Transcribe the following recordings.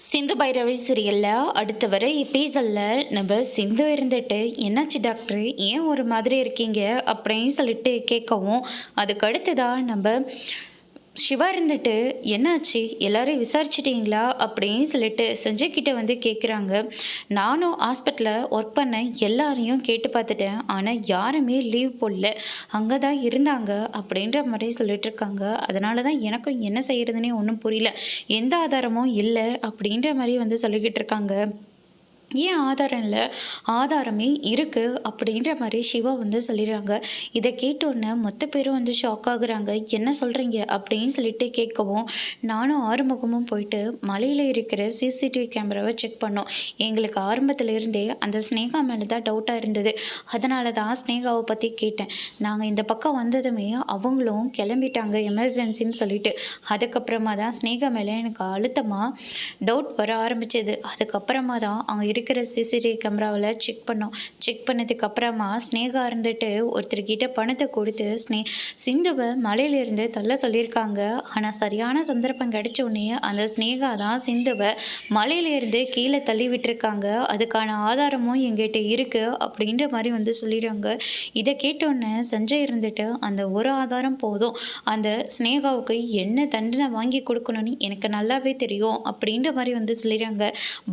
சிந்து பைரவி சீரியலில் அடுத்து வர எபிசோடில் நம்ம சிந்து இருந்துட்டு என்னாச்சு டாக்டர் ஏன் ஒரு மாதிரி இருக்கீங்க அப்படின்னு சொல்லிட்டு கேட்கவும், அதுக்கு அடுத்ததாக நம்ம சிவா இருந்துட்டு என்னாச்சு எல்லாரையும் விசாரிச்சிட்டிங்களா அப்படின்னு சொல்லிட்டு சஞ்சய் கிட்ட வந்து கேட்குறாங்க. நானும் ஹாஸ்பிட்டலில் ஒர்க் பண்ண எல்லாரையும் கேட்டு பார்த்துட்டேன், ஆனால் யாருமே லீவ் போடல, அங்கே தான் இருந்தாங்க அப்படின்ற மாதிரி சொல்லிட்டு இருக்காங்க. அதனால தான் எனக்கும் என்ன செய்யறதுன்னே ஒன்றும் புரியல, எந்த ஆதாரமும் இல்லை அப்படின்ற மாதிரி வந்து சொல்லிக்கிட்டு இருக்காங்க. ஏன் ஆதாரம் இல்லை, ஆதாரமே இருக்குது அப்படின்ற மாதிரி சிவா வந்து சொல்லிடுறாங்க. இதை கேட்டோன்னே மொத்த பேரும் வந்து ஷாக் ஆகுறாங்க. என்ன சொல்கிறீங்க அப்படின்னு சொல்லிட்டு கேட்கவும், நானும் ஆறுமுகமும் போயிட்டு மலையில் இருக்கிற சிசிடிவி கேமராவை செக் பண்ணோம். எங்களுக்கு ஆரம்பத்தில் இருந்தே அந்த ஸ்னேகா மேலே தான் டவுட்டாக இருந்தது. அதனால தான் ஸ்னேகாவை பற்றி கேட்டேன். நாங்கள் இந்த பக்கம் வந்ததுமே அவங்களும் கிளம்பிட்டாங்க எமர்ஜென்சின்னு சொல்லிட்டு. அதுக்கப்புறமா தான் ஸ்னேகா மேலே எனக்கு அழுத்தமாக டவுட் வர ஆரம்பிச்சது. அதுக்கப்புறமா தான் அவங்க இருக்கிற சிசிடிவி கேமராவில் செக் பண்ணோம். செக் பண்ணதுக்கு அப்புறமா ஸ்னேகா இருந்துட்டு ஒருத்தர்கிட்ட பணத்தை கொடுத்து சிந்துவை மலையிலிருந்து தள்ள சொல்லியிருக்காங்க. ஆனால் சரியான சந்தர்ப்பம் கிடைச்ச உடனே அந்த ஸ்னேகா தான் சிந்துவை மலையிலிருந்து கீழே தள்ளி விட்டுருக்காங்க. அதுக்கான ஆதாரமும் எங்கிட்ட இருக்கு அப்படின்ற மாதிரி வந்து சொல்லிடுறாங்க. இதை கேட்டோன்னே சஞ்சய் இருந்துட்டு அந்த ஒரு ஆதாரம் போதும், அந்த ஸ்னேகாவுக்கு என்ன தண்டனை வாங்கி கொடுக்கணும்னு எனக்கு நல்லாவே தெரியும் அப்படின்ற மாதிரி வந்து சொல்லிடுறாங்க.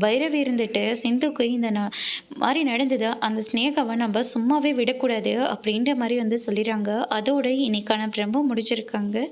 பைரவி இருந்துட்டு சிந்துக்கு இந்த மாதிரி நடந்தது, அந்த ஸ்னேகாவை நம்ம சும்மாவே விடக்கூடாது அப்படின்ற மாதிரி வந்து சொல்லிடுறாங்க. அதோட இன்னைக்கான பிரம்பு முடிச்சிருக்காங்க.